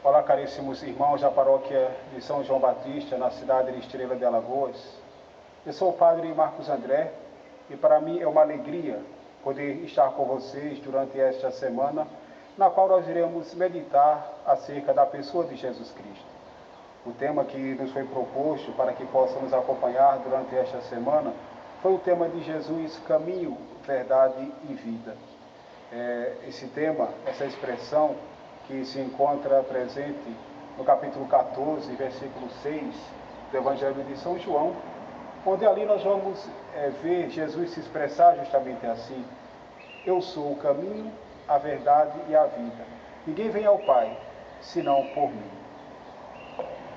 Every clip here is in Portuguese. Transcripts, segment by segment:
Olá, caríssimos irmãos da paróquia de São João Batista, na cidade de Estrela de Alagoas. Eu sou o padre Marcos André e para mim é uma alegria poder estar com vocês durante esta semana, na qual nós iremos meditar acerca da pessoa de Jesus Cristo. O tema que nos foi proposto para que possamos acompanhar durante esta semana foi o tema de Jesus, caminho, verdade e vida. Esse tema, essa expressão, que se encontra presente no capítulo 14, versículo 6 do Evangelho de São João, onde ali nós vamos ver Jesus se expressar justamente assim: eu sou o caminho, a verdade e a vida. Ninguém vem ao Pai, senão por mim.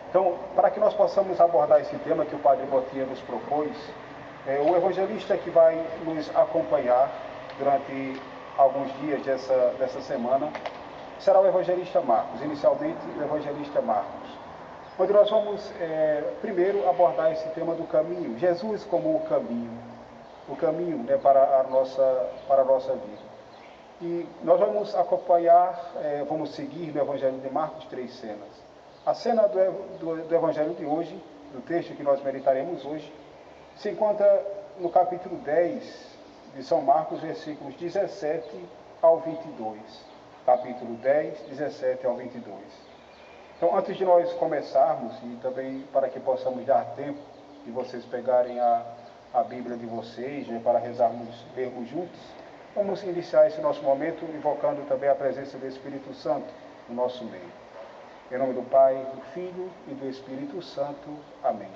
Então, para que nós possamos abordar esse tema que o Padre Botinha nos propôs, o evangelista que vai nos acompanhar durante alguns dias dessa semana será o evangelista Marcos, inicialmente o evangelista Marcos, onde nós vamos primeiro abordar esse tema do caminho, Jesus como o caminho, né, para a nossa vida. E nós vamos acompanhar, vamos seguir no evangelho de Marcos 3 cenas. A cena do evangelho de hoje, do texto que nós meditaremos hoje, se encontra no capítulo 10 de São Marcos, versículos 17 ao 22. Capítulo 10, 17 ao 22. Então, antes de nós começarmos, e também para que possamos dar tempo de vocês pegarem a Bíblia de vocês, né, para lermos juntos, vamos iniciar esse nosso momento invocando também a presença do Espírito Santo no nosso meio. Em nome do Pai, do Filho e do Espírito Santo. Amém.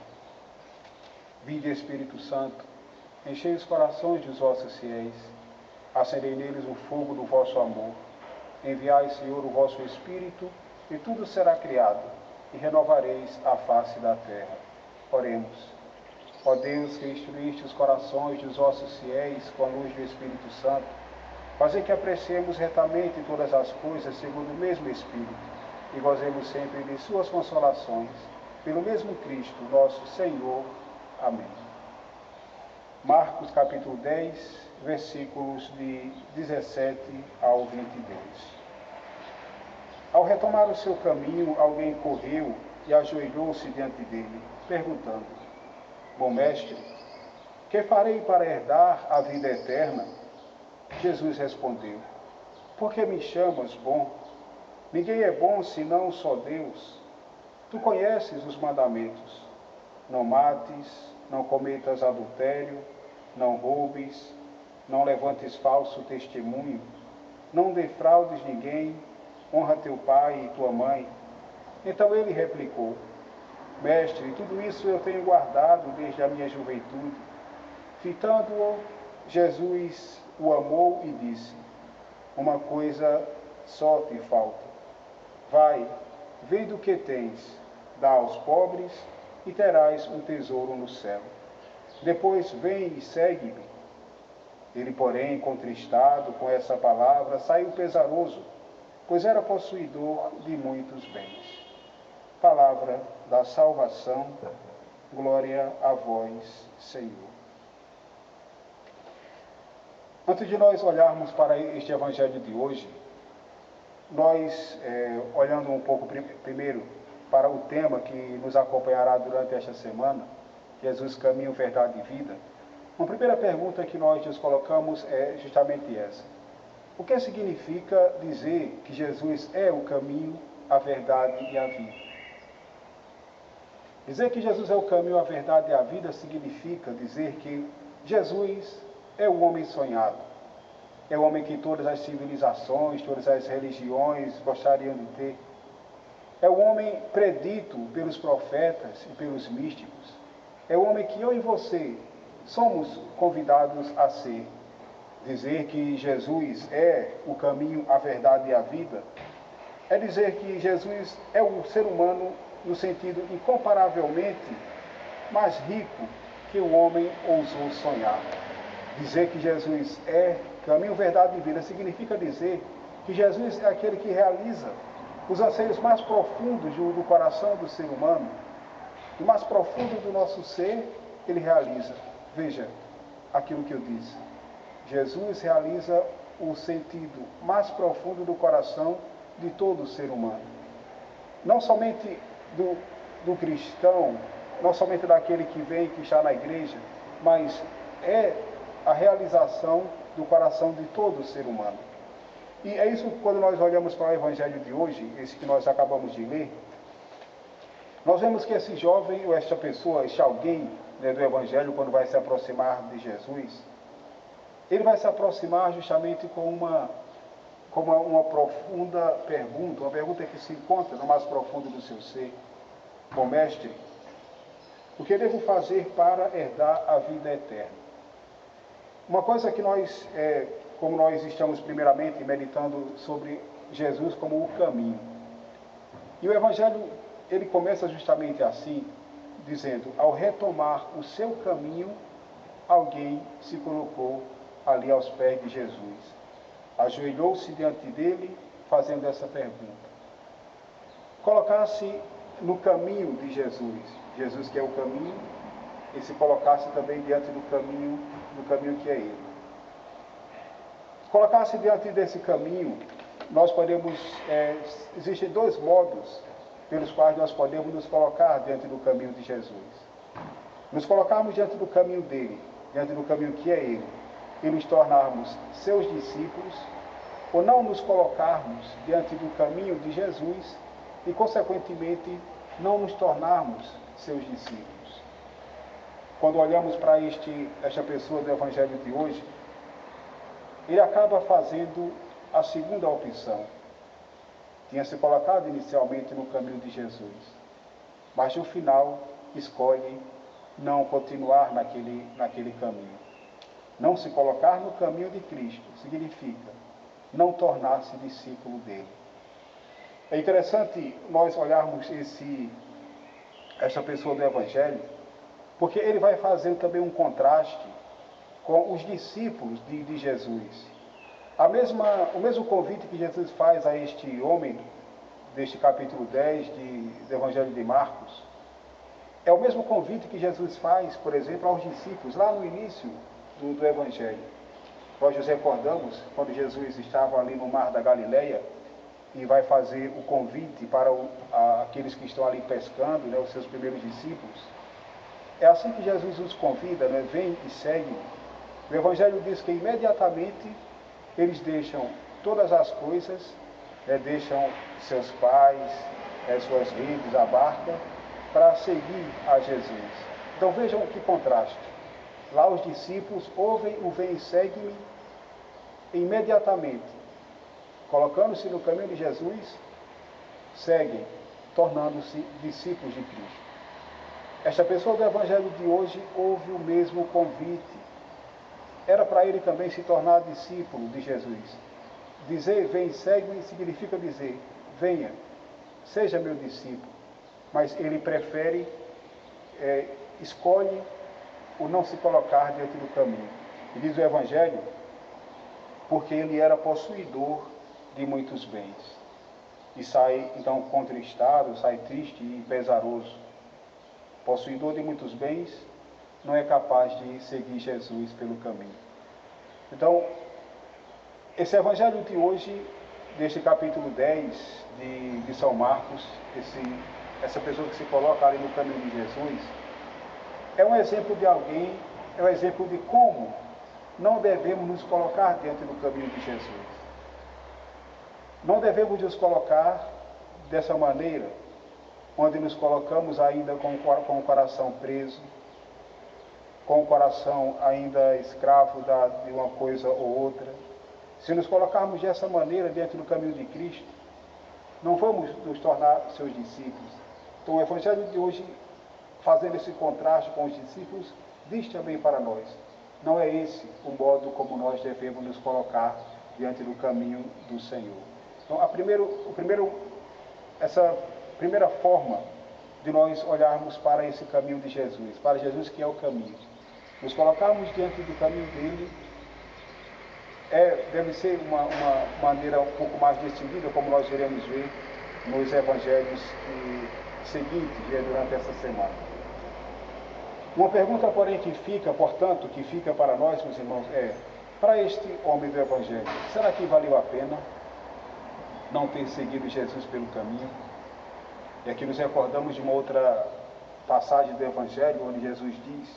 Vinde, Espírito Santo, enchei os corações dos vossos fiéis, acendei neles o fogo do vosso amor. Enviai, Senhor, o vosso Espírito, e tudo será criado, e renovareis a face da terra. Oremos. Ó Deus, que instruíste os corações dos vossos fiéis com a luz do Espírito Santo, fazei que apreciemos retamente todas as coisas segundo o mesmo Espírito, e gozemos sempre de suas consolações, pelo mesmo Cristo, nosso Senhor. Amém. Marcos capítulo 10, versículos de 17 ao 22. Ao retomar o seu caminho, alguém correu e ajoelhou-se diante dele, perguntando: Bom mestre, que farei para herdar a vida eterna? Jesus respondeu: Por que me chamas bom? Ninguém é bom senão só Deus. Tu conheces os mandamentos: não mates, não cometas adultério, não roubes, não levantes falso testemunho, não defraudes ninguém, honra teu pai e tua mãe. Então ele replicou: Mestre, tudo isso eu tenho guardado desde a minha juventude. Fitando-o, Jesus o amou e disse: Uma coisa só te falta. Vai, vende o que tens, dá aos pobres e terás um tesouro no céu. Depois vem e segue-me. Ele, porém, contristado com essa palavra, saiu pesaroso, pois era possuidor de muitos bens. Palavra da salvação, glória a vós, Senhor. Antes de nós olharmos para este evangelho de hoje, nós, olhando um pouco primeiro para o tema que nos acompanhará durante esta semana, Jesus, caminho, verdade e vida, uma primeira pergunta que nós nos colocamos é justamente essa: o que significa dizer que Jesus é o caminho, a verdade e a vida? Dizer que Jesus é o caminho, a verdade e a vida significa dizer que Jesus é o homem sonhado, é o homem que todas as civilizações, todas as religiões gostariam de ter, é o homem predito pelos profetas e pelos místicos, é o homem que eu e você somos convidados a ser. Dizer que Jesus é o caminho, a verdade e a vida, é dizer que Jesus é o ser humano no sentido incomparavelmente mais rico que o homem ousou sonhar. Dizer que Jesus é caminho, verdade e vida significa dizer que Jesus é aquele que realiza os anseios mais profundos do coração do ser humano, o mais profundo do nosso ser, ele realiza. Veja aquilo que eu disse. Jesus realiza o sentido mais profundo do coração de todo ser humano. Não somente do cristão, não somente daquele que vem, que está na igreja, mas é a realização do coração de todo ser humano. E é isso quando nós olhamos para o Evangelho de hoje, esse que nós acabamos de ler, nós vemos que esse jovem, ou esta pessoa, este alguém, né, do Evangelho, quando vai se aproximar de Jesus, ele vai se aproximar justamente com uma profunda pergunta, uma pergunta que se encontra no mais profundo do seu ser. Bom mestre, o que devo fazer para herdar a vida eterna? Uma coisa que nós, como nós estamos primeiramente meditando sobre Jesus como o caminho. E o Evangelho, ele começa justamente assim, dizendo, ao retomar o seu caminho, alguém se colocou ali aos pés de Jesus. Ajoelhou-se diante dele, fazendo essa pergunta. Colocar-se no caminho de Jesus, Jesus que é o caminho, e se colocar-se também diante do caminho que é ele. Colocar-se diante desse caminho, nós podemos, existem dois modos pelos quais nós podemos nos colocar diante do caminho de Jesus. Nos colocarmos diante do caminho dele, diante do caminho que é ele, e nos tornarmos seus discípulos, ou não nos colocarmos diante do caminho de Jesus e, consequentemente, não nos tornarmos seus discípulos. Quando olhamos para esta pessoa do Evangelho de hoje, ele acaba fazendo a segunda opção. Tinha se colocado inicialmente no caminho de Jesus, mas no final escolhe não continuar naquele caminho. Não se colocar no caminho de Cristo significa não tornar-se discípulo dele. É interessante nós olharmos essa pessoa do Evangelho, porque ele vai fazendo também um contraste com os discípulos de Jesus. O mesmo convite que Jesus faz a este homem, deste capítulo 10 do Evangelho de Marcos, é o mesmo convite que Jesus faz, por exemplo, aos discípulos, lá no início do Evangelho. Nós nos recordamos quando Jesus estava ali no mar da Galileia e vai fazer o convite para aqueles que estão ali pescando, né, os seus primeiros discípulos. É assim que Jesus os convida, né, vem e segue. O Evangelho diz que imediatamente eles deixam todas as coisas, deixam seus pais, suas redes, a barca, para seguir a Jesus. Então vejam que contraste. Lá os discípulos ouvem o vem e segue-me imediatamente, colocando-se no caminho de Jesus, seguem, tornando-se discípulos de Cristo. Esta pessoa do Evangelho de hoje ouve o mesmo convite. Era para ele também se tornar discípulo de Jesus. Dizer vem e segue-me significa dizer, venha, seja meu discípulo. Mas ele prefere, escolhe o não se colocar diante do caminho. E diz o Evangelho, porque ele era possuidor de muitos bens. E sai, então, contristado, sai triste e pesaroso. Possuidor de muitos bens, não é capaz de seguir Jesus pelo caminho. Então, esse Evangelho de hoje, deste capítulo 10 de São Marcos, essa pessoa que se coloca ali no caminho de Jesus, é um exemplo de alguém, é um exemplo de como não devemos nos colocar diante do caminho de Jesus. Não devemos nos colocar dessa maneira, onde nos colocamos ainda com o coração preso, com o coração ainda escravo de uma coisa ou outra. Se nos colocarmos dessa maneira diante do caminho de Cristo, não vamos nos tornar seus discípulos. Então o Evangelho de hoje, fazendo esse contraste com os discípulos, Diz também para nós, não é esse o modo como nós devemos nos colocar diante do caminho do Senhor. Então, essa primeira forma de nós olharmos para esse caminho de Jesus, para Jesus que é o caminho, nos colocarmos diante do caminho dele, deve ser uma maneira um pouco mais decidida, como nós iremos ver nos evangelhos seguintes, durante essa semana. Uma pergunta, porém, que fica para nós, meus irmãos, para este homem do evangelho, será que valeu a pena não ter seguido Jesus pelo caminho? E aqui nos recordamos de uma outra passagem do evangelho, onde Jesus diz: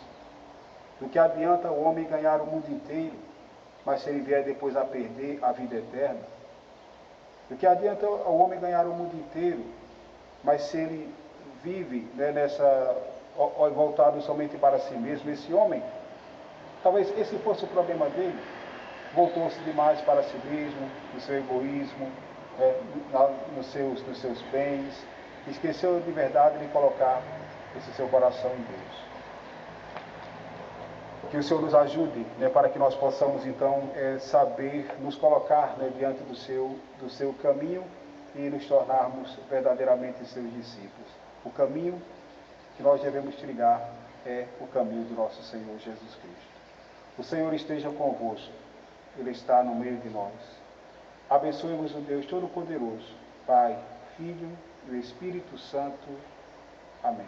do que adianta o homem ganhar o mundo inteiro, mas se ele vier depois a perder a vida eterna? Do que adianta o homem ganhar o mundo inteiro, mas se ele vive voltado somente para si mesmo? Esse homem, talvez esse fosse o problema dele, voltou-se demais para si mesmo, no seu egoísmo, nos seus bens, esqueceu de verdade de colocar esse seu coração em Deus. Que o Senhor nos ajude, para que nós possamos então saber nos colocar diante do seu caminho e nos tornarmos verdadeiramente seus discípulos. O caminho que nós devemos trilhar é o caminho do nosso Senhor Jesus Cristo. O Senhor esteja convosco, Ele está no meio de nós. Abençoe-vos o Deus Todo-Poderoso, Pai, Filho e o Espírito Santo. Amém.